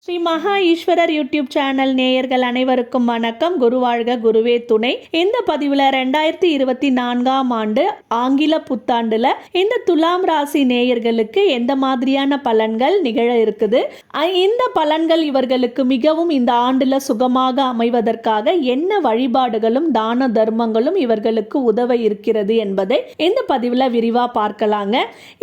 ஸ்ரீ மகா Eswarar YouTube channel நேயர்கள் அனைவருக்கும் வணக்கம். குருவாழ்க குருவே துணை. இந்த பதிவில் 2024ஆம் ஆண்டு ஆங்கில புத்தாண்டுல இந்த துலாம் ராசி நேயர்களுக்கு எந்த மாதிரியான பலன்கள் நிகழ இருக்குது, இந்த பலன்கள் இவர்களுக்கு மிகவும் இந்த ஆண்டுல சுகமாக அமைவதற்காக என்ன வழிபாடுகளும் தான தர்மங்களும் இவர்களுக்கு உதவ இருக்கிறது என்பதை இந்த பதிவில் விரிவா பார்க்கலாங்க.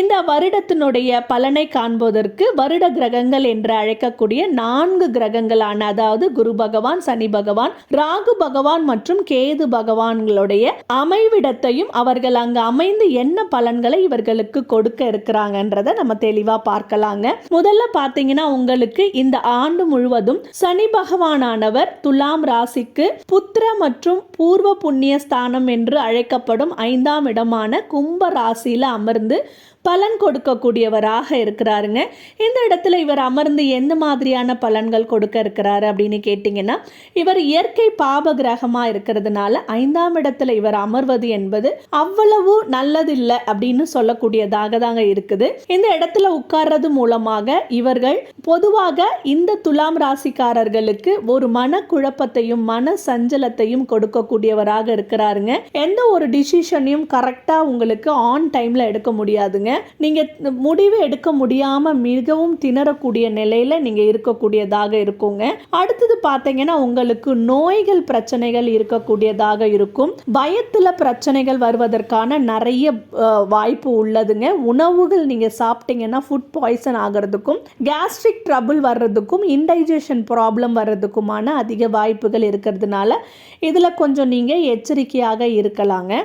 இந்த வருடத்தினுடைய பலனை காண்பதற்கு வருட கிரகங்கள் என்று அழைக்கக்கூடிய 4 கிரகங்களான, அதாவது குரு பகவான், சனி பகவான், ராகு பகவான் மற்றும் கேது பகவான்களுடைய அமைவிடத்தையும் அவர்கள் அங்கு அமைந்து என்ன பலன்களை இவர்களுக்கு கொடுக்க இருக்கிறாங்கன்றத நம்ம தெளிவா பார்க்கலாங்க. முதல்ல பாத்தீங்கன்னா, உங்களுக்கு இந்த ஆண்டு முழுவதும் சனி பகவானானவர் துலாம் ராசிக்கு புத்திர மற்றும் பூர்வ புண்ணிய ஸ்தானம் என்று அழைக்கப்படும் 5ஆம் இடமான கும்ப ராசியில அமர்ந்து பலன் கொடுக்கக்கூடியவராக இருக்கிறாருங்க. இந்த இடத்துல இவர் அமர்ந்து எந்த மாதிரியான பலன்கள் கொடுக்க இருக்கிறாரு அப்படின்னு கேட்டிங்கன்னா, இவர் இயற்கை பாப கிரகமாக இருக்கிறதுனால 5ஆம் இடத்துல இவர் அமர்வது என்பது அவ்வளவு நல்லதில்லை அப்படின்னு சொல்லக்கூடியதாக தாங்க இருக்குது. இந்த இடத்துல உட்கார்றது மூலமாக இவர்கள் பொதுவாக இந்த துலாம் ராசிக்காரர்களுக்கு ஒரு மனக்குழப்பத்தையும் மன சஞ்சலத்தையும் கொடுக்கக்கூடியவராக இருக்கிறாருங்க. எந்த ஒரு டிசிஷனையும் கரெக்டாக உங்களுக்கு ஆன் டைம்ல எடுக்க முடியாதுங்க. நீங்க முடிவு எடுக்க முடியாம மிகவும் திணறக்கூடிய நிலையில நீங்க இருக்கக்கூடியதாக இருக்குங்க. அடுத்தது பாத்தீங்கன்னா, உங்களுக்கு நோய்கள் பிரச்சனைகள் இருக்கக்கூடியதாக இருக்கும். பயத்துல பிரச்சனைகள் வருவதற்கான நிறைய வாய்ப்பு உள்ளதுங்க. உணவுகள் நீங்க சாப்பிட்டீங்கன்னா ஃபுட் பாய்சன் ஆகிறதுக்கும், கேஸ்ட்ரிக் ட்ரபிள் வர்றதுக்கும், இன்டைஜஷன் ப்ராப்ளம் வர்றதுக்குமான அதிக வாய்ப்புகள் இருக்கிறதுனால இதுல கொஞ்சம் நீங்க எச்சரிக்கையாக இருக்கலாங்க.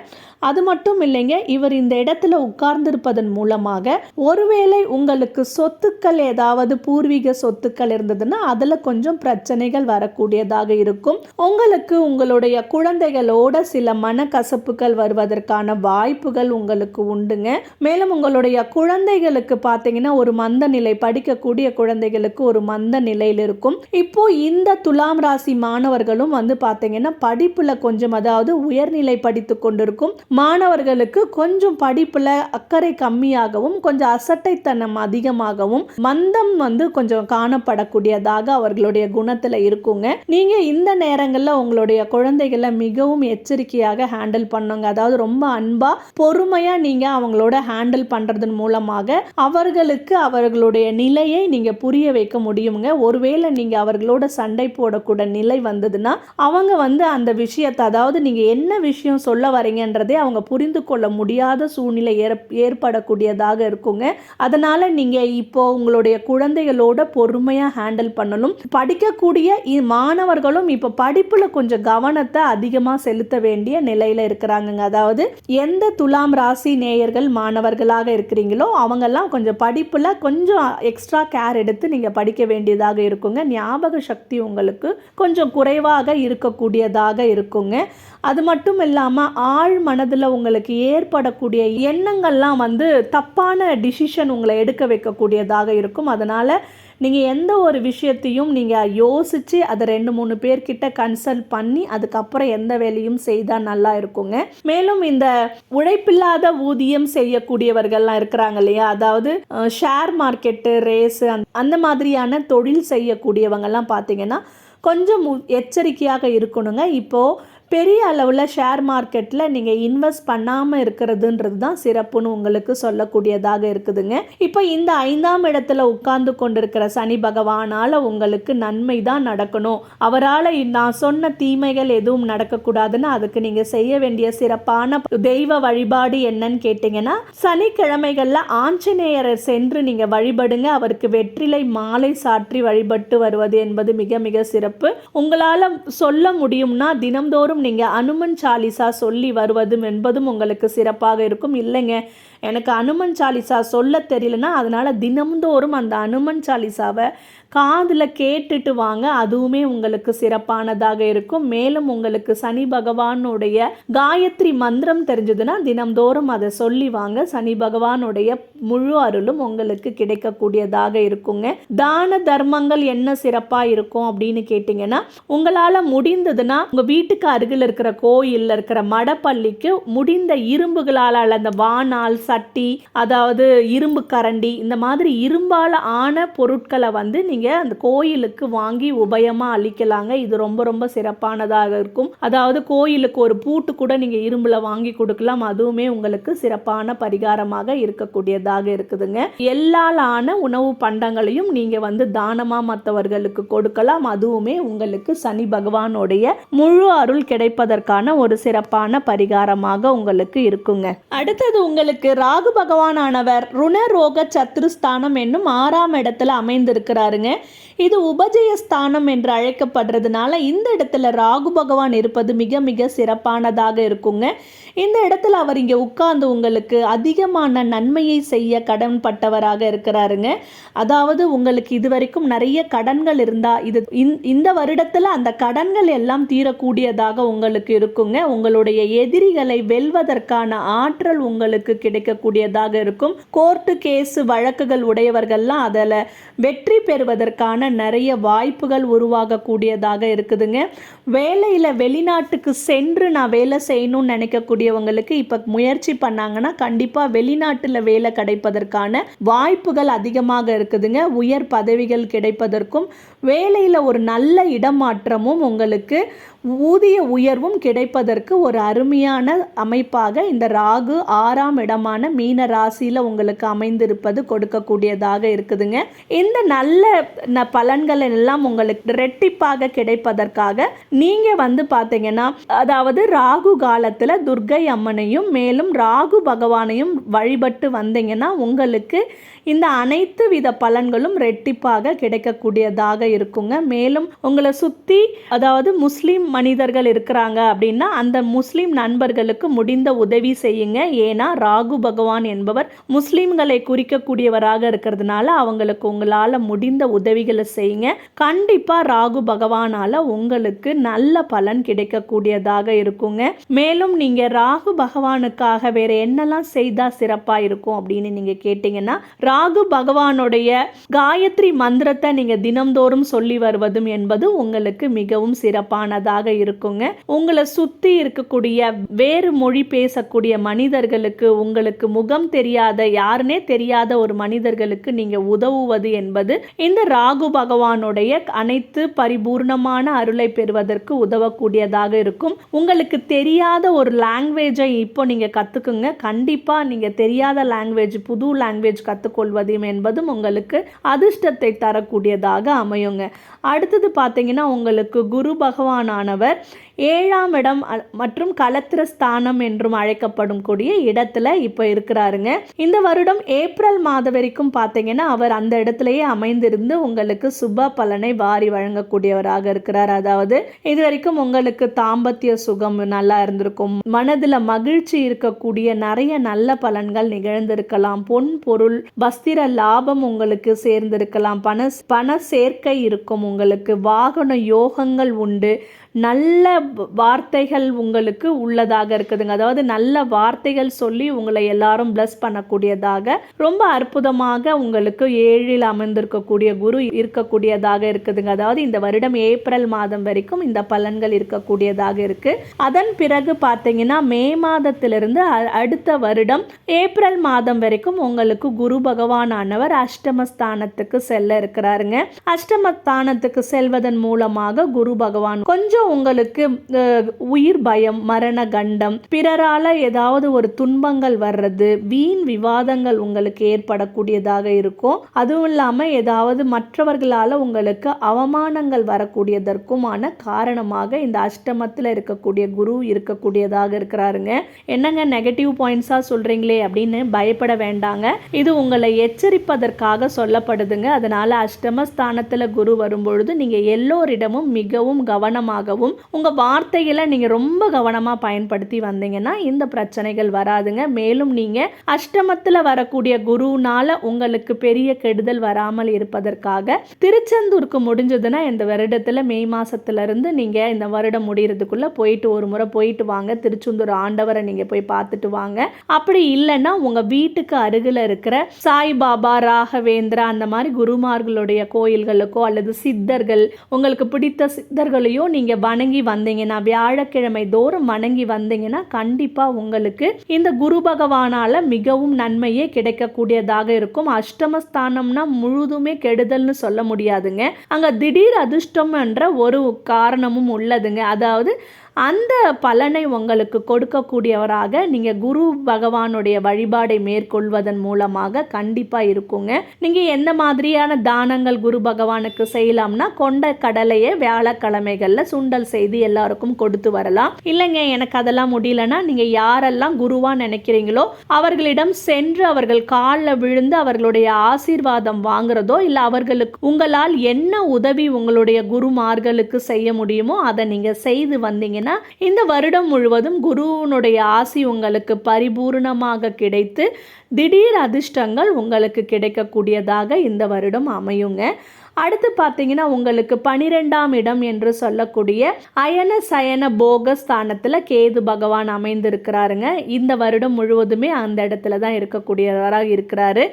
அது மட்டும் இல்லைங்க, இவர் இந்த இடத்துல உட்கார்ந்திருப்பதன் மூலமாக ஒருவேளை உங்களுக்கு சொத்துக்கள் ஏதாவது பூர்வீக சொத்துக்கள் இருந்ததுன்னா அதுல கொஞ்சம் பிரச்சனைகள் வரக்கூடியதாக இருக்கும். உங்களுக்கு உங்களுடைய குழந்தைகளோட சில மனக்கசப்புகள் வருவதற்கான வாய்ப்புகள் உங்களுக்கு உண்டுங்க. மேலும் உங்களுடைய குழந்தைகளுக்கு பார்த்தீங்கன்னா ஒரு மந்த நிலை, படிக்கக்கூடிய குழந்தைகளுக்கு ஒரு மந்த நிலையில் இருக்கும். இப்போ இந்த துலாம் ராசி மாணவர்களும் வந்து பார்த்தீங்கன்னா படிப்புல கொஞ்சம், அதாவது உயர்நிலை படித்து கொண்டிருக்கும் மாணவர்களுக்கு கொஞ்சம் படிப்புல அக்கறை கம்மியாகவும் கொஞ்சம் அசட்டைத்தனம் அதிகமாகவும் மந்தம் வந்து கொஞ்சம் காணப்படக்கூடியதாக அவர்களுடைய குணத்துல இருக்குங்க. நீங்க இந்த நேரங்கள்ல உங்களுடைய குழந்தைகளை மிகவும் எச்சரிக்கையாக ஹேண்டில் பண்ணுங்க. அதாவது ரொம்ப அன்பா பொறுமையா நீங்க அவங்களோட ஹேண்டில் பண்றதன் மூலமாக அவர்களுக்கு அவர்களுடைய நிலையை நீங்க புரிய வைக்க முடியுங்க. ஒருவேளை நீங்க அவர்களோட சண்டை போடக்கூடிய நிலை வந்ததுன்னா அவங்க வந்து அந்த விஷயத்தை, அதாவது நீங்க என்ன விஷயம் சொல்ல வரீங்கன்றதே அவங்க புரிந்து கொள்ள முடியாத சூழ்நிலை ஏற்படக்கூடியதாக இருக்குங்க. அதனால நீங்க இப்போ உங்களுடைய குழந்தைகளோட பொறுமையா ஹேண்டில் பண்ணணும். படிக்கக்கூடிய மாணவர்களும் இப்ப படிப்புல கொஞ்சம் கவனத்தை அதிகமா செலுத்த வேண்டிய நிலையில இருக்கிறாங்க. அதாவது எந்த துலாம் ராசி நேயர்கள் மாணவர்களாக இருக்கிறீங்களோ அவங்கெல்லாம் கொஞ்சம் படிப்புல கொஞ்சம் எக்ஸ்ட்ரா கேர் எடுத்து நீங்க படிக்க வேண்டியதாக இருக்குங்க. ஞாபக சக்தி உங்களுக்கு கொஞ்சம் குறைவாக இருக்கக்கூடியதாக இருக்குங்க. அது மட்டும் இல்லாமல் ஆழ் மனதில் உங்களுக்கு ஏற்படக்கூடிய எண்ணங்கள்லாம் வந்து தப்பான டிசிஷன் உங்களை எடுக்க வைக்கக்கூடியதாக இருக்கும். அதனால் நீங்கள் எந்த ஒரு விஷயத்தையும் நீங்கள் யோசித்து அதை 2-3 பேர்கிட்ட கன்சல்ட் பண்ணி அதுக்கப்புறம் எந்த வேலையும் செய்தால் நல்லா இருக்குங்க. மேலும் இந்த உழைப்பில்லாத ஊதியம் செய்யக்கூடியவர்கள்லாம் இருக்கிறாங்க இல்லையா, அதாவது ஷேர் மார்க்கெட்டு, ரேஸு, அந்த மாதிரியான தொழில் செய்யக்கூடியவங்கெல்லாம் பார்த்தீங்கன்னா கொஞ்சம் எச்சரிக்கையாக இருக்கணுங்க. இப்போது பெரிய அளவில் ஷேர் மார்க்கெட்டில் நீங்கள் இன்வெஸ்ட் பண்ணாமல் இருக்கிறதுன்றது தான் சிறப்புன்னு உங்களுக்கு சொல்லக்கூடியதாக இருக்குதுங்க. இப்போ இந்த 5ஆம் இடத்துல உட்கார்ந்து கொண்டிருக்கிற சனி பகவானால் உங்களுக்கு நன்மை தான் நடக்கணும், அவரால் நான் சொன்ன தீமைகள் எதுவும் நடக்கக்கூடாதுன்னு அதுக்கு நீங்கள் செய்ய வேண்டிய சிறப்பான தெய்வ வழிபாடு என்னன்னு கேட்டிங்கன்னா, சனிக்கிழமைகளில் ஆஞ்சநேயரை சென்று நீங்கள் வழிபடுங்க. அவருக்கு வெற்றிலை மாலை சாற்றி வழிபட்டு வருவது என்பது மிக மிக சிறப்பு. உங்களால் சொல்ல முடியும்னா தினம்தோறும் நீங்க அனுமன் சாலிசா சொல்லி வருவதும் என்பதும் உங்களுக்கு சிறப்பாக இருக்கும். இல்லைங்க, எனக்கு அனுமன் சாலிசா சொல்ல தெரியலனா அதனால தினம்தோறும் அந்த அனுமன் சாலிசாவை காதில் கேட்டுட்டு வாங்க, அதுவுமே உங்களுக்கு சிறப்பானதாக இருக்கும். மேலும் உங்களுக்கு சனி பகவானுடைய காயத்ரி மந்திரம் தெரிஞ்சதுன்னா தினம்தோறும் அதை சொல்லி வாங்க. சனி பகவானுடைய முழு அருளும் உங்களுக்கு கிடைக்கக்கூடியதாக இருக்குங்க. தான தர்மங்கள் என்ன சிறப்பாக இருக்கும் அப்படின்னு கேட்டிங்கன்னா, உங்களால் முடிந்ததுன்னா உங்கள் வீட்டுக்கு அருகில் இருக்கிற கோயிலில் இருக்கிற மடப்பள்ளிக்கு முடிந்த இரும்புகளால் அந்த வானால் சட்டி, அதாவது இரும்பு கரண்டி, இந்த மாதிரி இரும்பால் ஆன பொருட்களை வந்து நீங்கள் அந்த கோயிலுக்கு வாங்கி உபயமாக அளிக்கலாங்க. இது ரொம்ப ரொம்ப சிறப்பானதாக இருக்கும். அதாவது கோயிலுக்கு ஒரு பூட்டு கூட நீங்கள் இரும்பில் வாங்கி கொடுக்கலாம். அதுவுமே உங்களுக்கு சிறப்பான பரிகாரமாக இருக்கக்கூடியதாக இருக்குதுங்க. எள்ளால் ஆன உணவு பண்டங்களையும் நீங்கள் வந்து தானமாக மற்றவர்களுக்கு கொடுக்கலாம். அதுவுமே உங்களுக்கு சனி பகவானுடைய முழு அருள் கிடைப்பதற்கான ஒரு சிறப்பான பரிகாரமாக உங்களுக்கு இருக்குங்க. அடுத்தது உங்களுக்கு ராகு பகவானானவர் ருணரோக சத்துருஸ்தானம் என்னும் 6ஆம் இடத்துல அமைந்திருக்கிறாருங்க. இது உபஜயஸ்தானம் என்று அழைக்கப்படுறதுனால இந்த இடத்துல ராகு பகவான் இருப்பது மிக மிக சிறப்பானதாக இருக்குங்க. இந்த இடத்துல அவர் இங்கே உட்கார்ந்து உங்களுக்கு அதிகமான நன்மையை செய்ய கடன்பட்டவராக இருக்கிறாருங்க. அதாவது உங்களுக்கு இதுவரைக்கும் நிறைய கடன்கள் இருந்தால் இந்த வருடத்தில் அந்த கடன்கள் எல்லாம் தீரக்கூடியதாக உங்களுக்கு இருக்குங்க. உங்களுடைய எதிரிகளை வெல்வதற்கான ஆற்றல் உங்களுக்கு கிடைக்கக்கூடியதாக இருக்கும். கோர்ட்டு கேஸு வழக்குகள் உடையவர்கள்லாம் அதில் வெற்றி பெறுவதற்கான நிறைய வாய்ப்புகள் உருவாகக்கூடியதாக இருக்குதுங்க. வேலையில் வெளிநாட்டுக்கு சென்று நான் வேலை செய்யணும்னு நினைக்கக்கூடியவங்களுக்கு இப்போ முயற்சி பண்ணாங்கன்னா கண்டிப்பாக வெளிநாட்டில் வேலை கிடைப்பதற்கான வாய்ப்புகள் அதிகமாக இருக்குதுங்க. உயர் பதவிகள் கிடைப்பதற்கும் வேலையில் ஒரு நல்ல இடமாற்றமும் உங்களுக்கு ஊதிய உயர்வும் கிடைப்பதற்கு ஒரு அருமையான அமைப்பாக இந்த ராகு 6ஆம் இடமான மீன ராசியில் உங்களுக்கு அமைந்திருப்பது கொடுக்கக்கூடியதாக இருக்குதுங்க. இந்த நல்ல பலன்கள் எல்லாம் உங்களுக்கு ரெட்டிப்பாக கிடைப்பதற்காக நீங்கள் வந்து பார்த்தீங்கன்னா, அதாவது ராகு காலத்தில் துர்க்கை அம்மனையும் மேலும் ராகு பகவானையும் வழிபட்டு வந்தீங்கன்னா உங்களுக்கு இந்த அனைத்து வித பலன்களும் ரெட்டிப்பாக கிடைக்கக்கூடியதாக இருக்குங்க. மேலும் உங்களை சுற்றி அதாவது முஸ்லீம் மனிதர்கள் இருக்கிறாங்க அப்படின்னா அந்த முஸ்லீம் நண்பர்களுக்கு முடிந்த உதவி செய்யுங்க. ஏன்னா ராகு பகவான் என்பவர் முஸ்லீம்களை குறிக்கக்கூடியவராக இருக்கிறதுனால அவங்களுக்கு உங்களால் முடிந்த உதவிகளை செய்யுங்க. கண்டிப்பாக ராகு பகவானால் உங்களுக்கு நல்ல பலன் கிடைக்கக்கூடியதாக இருக்குங்க. மேலும் நீங்கள் ராகு பகவானுக்காக வேற என்னெல்லாம் செய்தால் சிறப்பாக இருக்கும் அப்படின்னு நீங்கள் கேட்டிங்கன்னா, ராகு பகவானுடைய காயத்ரி மந்திரத்தை நீங்கள் தினம்தோறும் சொல்லி வருவதும் என்பது உங்களுக்கு மிகவும் சிறப்பானதாக இருக்குங்க. உங்களை சுற்றி இருக்கக்கூடிய வேறு மொழி பேசக்கூடிய மனிதர்களுக்கு, உங்களுக்கு முகம் தெரியாத யாருனே தெரியாத ஒரு மனிதர்களுக்கு நீங்கள் உதவுவது என்பது இந்த ராகு பகவானுடைய அனைத்து பரிபூர்ணமான அருளை பெறுவதற்கு உதவக்கூடியதாக இருக்கும். உங்களுக்கு தெரியாத ஒரு லாங்குவேஜை இப்போ நீங்கள் கற்றுக்குங்க. கண்டிப்பாக நீங்கள் தெரியாத லாங்குவேஜ், புது லாங்குவேஜ் கற்றுக்கொள்வது என்பதும் உங்களுக்கு அதிர்ஷ்டத்தை தரக்கூடியதாக அமையுங்க. அடுத்தது பார்த்தீங்கன்னா, உங்களுக்கு குரு பகவானானவர் 7ஆம் இடம் மற்றும் களத்திர ஸ்தானம் என்றும் அழைக்கப்படும் கூடிய இடத்துல இப்போ இருக்கிறாருங்க. இந்த வருடம் ஏப்ரல் மாதம் வரைக்கும் பார்த்தீங்கன்னா அவர் அந்த இடத்துலயே அமைந்திருந்து உங்களுக்கு சுப பலனை வாரி வழங்கக்கூடியவராக இருக்கிறார். அதாவது இது வரைக்கும் உங்களுக்கு தாம்பத்திய சுகம் நல்லா இருந்திருக்கும், மனதில் மகிழ்ச்சி இருக்கக்கூடிய நிறைய நல்ல பலன்கள் நிகழ்ந்திருக்கலாம், பொன் பொருள் வஸ்திர லாபம் உங்களுக்கு சேர்ந்திருக்கலாம், பண சேர்க்கை இருக்கும், உங்களுக்கு வாகன யோகங்கள் உண்டு, நல்ல வார்த்தைகள் உங்களுக்கு உள்ளதாக இருக்குதுங்க. அதாவது நல்ல வார்த்தைகள் சொல்லி உங்களை எல்லாரும் பிளஸ் பண்ணக்கூடியதாக ரொம்ப அற்புதமாக உங்களுக்கு 7இல் அமர்ந்திருக்கக்கூடிய குரு இருக்கக்கூடியதாக இருக்குதுங்க. அதாவது இந்த வருடம் ஏப்ரல் மாதம் வரைக்கும் இந்த பலன்கள் இருக்கக்கூடியதாக இருக்கு. அதன் பிறகு பார்த்தீங்கன்னா மே மாதத்திலிருந்து அடுத்த வருடம் ஏப்ரல் மாதம் வரைக்கும் உங்களுக்கு குரு பகவானானவர் அஷ்டமஸ்தானத்துக்கு செல்ல இருக்கிறாருங்க. அஷ்டமஸ்தானத்துக்கு செல்வதன் மூலமாக குரு பகவான் கொஞ்சம் உங்களுக்கு உயிர் பயம், மரண கண்டம், பிறரால ஏதாவது ஒரு துன்பங்கள் வர்றது, வீண் விவாதங்கள் உங்களுக்கு ஏற்படக்கூடியதாக இருக்கும். அதுவும் இல்லாம ஏதாவது மற்றவர்களால உங்களுக்கு அவமானங்கள் வரக்கூடியதற்குமான காரணமாக இந்த அஷ்டமத்தில் இருக்கக்கூடிய குரு இருக்கக்கூடியதாக இருக்கிறாருங்க. என்னங்க நெகட்டிவ் பாயிண்ட்ஸா சொல்றீங்களே அப்படின்னு பயப்பட வேண்டாங்க. இது உங்களை எச்சரிப்பதற்காக சொல்லப்படுதுங்க. அதனால அஷ்டமஸ்தானத்துல குரு வரும்பொழுது நீங்க எல்லோரிடமும் மிகவும் கவனமாக உங்க வார்த்தைகளை நீங்க ரொம்ப கவனமா பயன்படுத்தி வந்தீங்கன்னா இந்த பிரச்சனைகள் வராதுங்க. மேலும் நீங்க அஷ்டமத்துல வரக்கூடிய குருனால உங்களுக்கு பெரிய கெடுதல் வராமல் இருப்பதற்காக திருச்செந்தூருக்கு முடிஞ்சதுன்னா இந்த வருடத்துல மே மாசத்துல இருந்து நீங்க இந்த வருடம் முடியறதுக்குள்ள போயிட்டு ஒரு முறை போயிட்டு வாங்க. திருச்செந்தூர் ஆண்டவரை நீங்க போய் பார்த்துட்டு வாங்க. அப்படி இல்லைன்னா உங்க வீட்டுக்கு அருகில் இருக்கிற சாய்பாபா, ராகவேந்திரா அந்த மாதிரி குருமார்களுடைய கோயில்களுக்கோ அல்லது சித்தர்கள், உங்களுக்கு பிடித்த சித்தர்களையோ நீங்க வணங்கி வந்தீங்கன்னா, வியாழக்கிழமை தோறும் வணங்கி வந்தீங்கன்னா கண்டிப்பாக உங்களுக்கு இந்த குரு பகவானால் மிகவும் நன்மையே கிடைக்கக்கூடியதாக இருக்கும். அஷ்டமஸ்தானம்னா முழுதுமே கெடுதல்னு சொல்ல முடியாதுங்க. அங்கே திடீர் அதிர்ஷ்டம் என்ற ஒரு காரணமும் உள்ளதுங்க. அதாவது அந்த பலனை உங்களுக்கு கொடுக்கக்கூடியவராக நீங்கள் குரு பகவானுடைய வழிபாடை மேற்கொள்வதன் மூலமாக கண்டிப்பாக இருக்குங்க. நீங்கள் எந்த மாதிரியான தானங்கள் குரு பகவானுக்கு செய்யலாம்னா, கொண்ட கடலையை வியாழக்கிழமைகளில் சுண்டல் செய்து எல்லாருக்கும் கொடுத்து வரலாம். இல்லைங்க எனக்கு அதெல்லாம் முடியலன்னா, நீங்கள் யாரெல்லாம் குருவாக நினைக்கிறீங்களோ அவர்களிடம் சென்று அவர்கள் காலில் விழுந்து அவர்களுடைய ஆசீர்வாதம் வாங்குறதோ, இல்லை அவர்களுக்கு உங்களால் என்ன உதவி உங்களுடைய குருமார்களுக்கு செய்ய முடியுமோ அதை நீங்கள் செய்து வந்தீங்க. இந்த வருடம் முழுவதும் குருவினுடைய ஆசி உங்களுக்கு பரிபூர்ணமாக கிடைத்து திடீர் அதிர்ஷ்டங்கள் உங்களுக்கு கிடைக்கக்கூடியதாக இந்த வருடம் அமையுங்க. அடுத்து பார்த்தீங்கன்னா, உங்களுக்கு 12ஆம் இடம் என்று சொல்லக்கூடிய அயன சயன போக ஸ்தானத்தில் கேது பகவான் அமைந்திருக்கிறாருங்க. இந்த வருடம் முழுவதுமே அந்த இடத்துல தான் இருக்கக்கூடியவராக இருக்கிறாரு.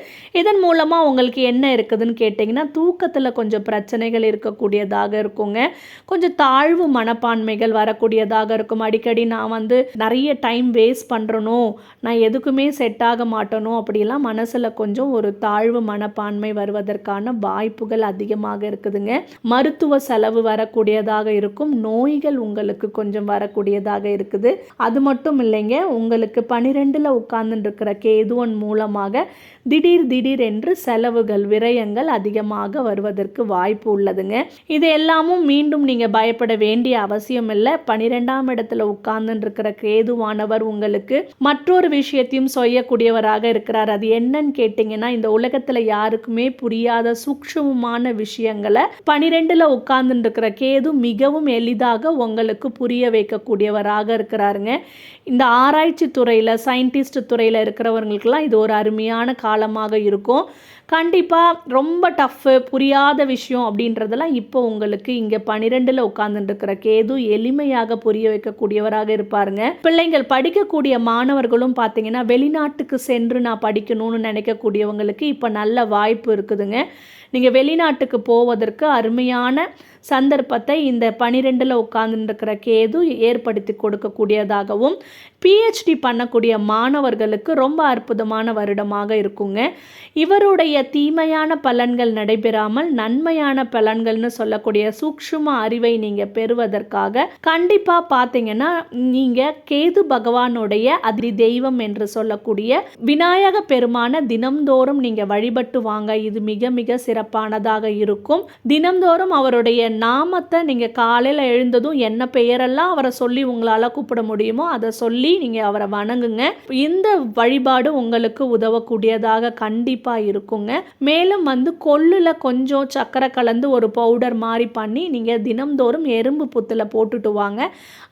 இதன் மூலமாக உங்களுக்கு என்ன இருக்குதுன்னு கேட்டிங்கன்னா, தூக்கத்தில் கொஞ்சம் பிரச்சனைகள் இருக்கக்கூடியதாக இருக்குங்க. கொஞ்சம் தாழ்வு மனப்பான்மைகள் வரக்கூடியதாக இருக்கும். அடிக்கடி நான் நிறைய டைம் வேஸ்ட் பண்ணுறனோ, நான் எதுக்குமே செட் ஆக மாட்டேனோ அப்படிலாம் மனசில் கொஞ்சம் ஒரு தாழ்வு மனப்பான்மை வருவதற்கான வாய்ப்புகள் அதிகமாக இருக்குதுங்க. மருத்துவ செலவு வரக்கூடியதாக இருக்கும். நோய்கள் உங்களுக்கு கொஞ்சம் வரக்கூடியதாக இருக்குது. அது மட்டும் இல்லைங்க, உங்களுக்கு 12ல் உட்கார்ந்து இருக்கிற கேதுவன் மூலமாக திடீர் என்று செலவுகள் விரயங்கள் அதிகமாக வருவதற்கு வாய்ப்பு உள்ளதுங்க. இது எல்லாமும் மீண்டும் நீங்க பயப்பட வேண்டிய அவசியம் இல்லை. 12ஆம் இடத்துல உட்கார்ந்து இருக்கிற கேதுவானவர் உங்களுக்கு மற்றொரு விஷயத்தையும் செய்யக்கூடியவராக இருக்கிறார். அது என்னன்னு கேட்டீங்கன்னா, இந்த உலகத்துல யாருக்குமே புரியாத சூக்ஷ்மமான விஷயங்களை 12ல் உட்கார்ந்து இருக்கிற கேது மிகவும் எளிதாக உங்களுக்கு புரிய வைக்கக்கூடியவராக இருக்கிறாருங்க. இந்த ஆராய்ச்சி துறையில் சயின்டிஸ்ட் துறையில் இருக்கிறவங்களுக்கெல்லாம் இது ஒரு அருமையான காலமாக இருக்கும். கண்டிப்பாக ரொம்ப டஃப்பு புரியாத விஷயம் அப்படின்றதெல்லாம் இப்போ உங்களுக்கு இங்கே 12ல் உட்கார்ந்துருக்கிற கேது எளிமையாக புரிய வைக்கக்கூடியவராக இருப்பாருங்க. பிள்ளைங்கள் படிக்கக்கூடிய மாணவர்களும் பார்த்தீங்கன்னா, வெளிநாட்டுக்கு சென்று நான் படிக்கணும்னு நினைக்கக்கூடியவங்களுக்கு இப்போ நல்ல வாய்ப்பு இருக்குதுங்க. நீங்கள் வெளிநாட்டுக்கு போவதற்கு அருமையான சந்தர்ப்பத்தை இந்த 12ல் உட்கார்ந்துருக்கிற கேது ஏற்படுத்தி கொடுக்கக்கூடியதாகவும், பிஹெச்டி பண்ணக்கூடிய மாணவர்களுக்கு ரொம்ப அற்புதமான வருடமாக இருக்குங்க. இவருடைய தீமையான பலன்கள் நடைபெறாமல் நன்மையான பலன்கள்னு சொல்லக்கூடிய சூக்ஷ்ம அறிவை நீங்கள் பெறுவதற்காக கண்டிப்பாக பார்த்தீங்கன்னா, நீங்கள் கேது பகவானுடைய அதி தெய்வம் என்று சொல்லக்கூடிய விநாயக பெருமான தினம்தோறும் நீங்கள் வழிபட்டு வாங்க. இது மிக மிக சிறப்பானதாக இருக்கும். தினம்தோறும் அவருடைய நாமத்தை நீங்கள் காலையில் எழுந்ததும் என்ன பெயரெல்லாம் அவரை சொல்லி உங்களால் கூப்பிட முடியுமோ அதை சொல்லி நீங்கள் அவரை வணங்குங்க. இந்த வழிபாடு உங்களுக்கு உதவக்கூடியதாக கண்டிப்பாக இருக்குங்க. மேலும் கொள்ளுல கொஞ்சம் சக்கரை கலந்து ஒரு பவுடர் மாதிரி பண்ணி நீங்கள் தினம்தோறும் எறும்பு புத்தில் போட்டுட்டு வாங்க.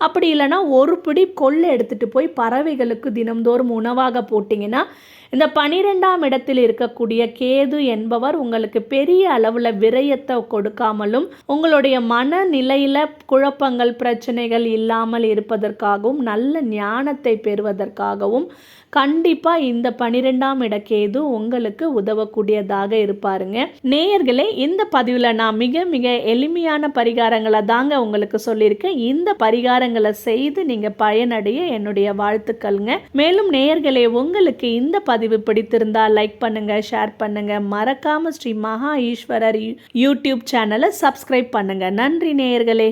அப்படி இல்லைன்னா ஒரு பிடி கொள்ளு எடுத்துகிட்டு போய் பறவைகளுக்கு தினம்தோறும் உணவாக போட்டிங்கன்னா, இந்த 12ஆம் இடத்தில் இருக்கக்கூடிய கேது என்பவர் உங்களுக்கு பெரிய அளவில் விரயத்தை கொடுக்காமலும் உங்களுடைய மனநிலையில் குழப்பங்கள் பிரச்சனைகள் இல்லாமல் இருப்பதற்காகவும் நல்ல ஞானத்தை பெறுவதற்காகவும் கண்டிப்பாக இந்த 12ஆம் இட கேது உங்களுக்கு உதவக்கூடியதாக இருப்பாருங்க. நேயர்களே, இந்த பதிவில் நான் மிக மிக எளிமையான பரிகாரங்களை தாங்க உங்களுக்கு சொல்லியிருக்கேன். இந்த பரிகாரங்களை செய்து நீங்கள் பயனடைய என்னுடைய வாழ்த்துக்கள்ங்க. மேலும் நேயர்களே, உங்களுக்கு இந்த பதிவு பிடித்திருந்தால் லைக் பண்ணுங்க, ஷேர் பண்ணுங்க, மறக்காம ஸ்ரீ மகா ஈஸ்வரர் யூடியூப் சேனலை சப்ஸ்கிரைப் பண்ணுங்க. நன்றி நேயர்களே.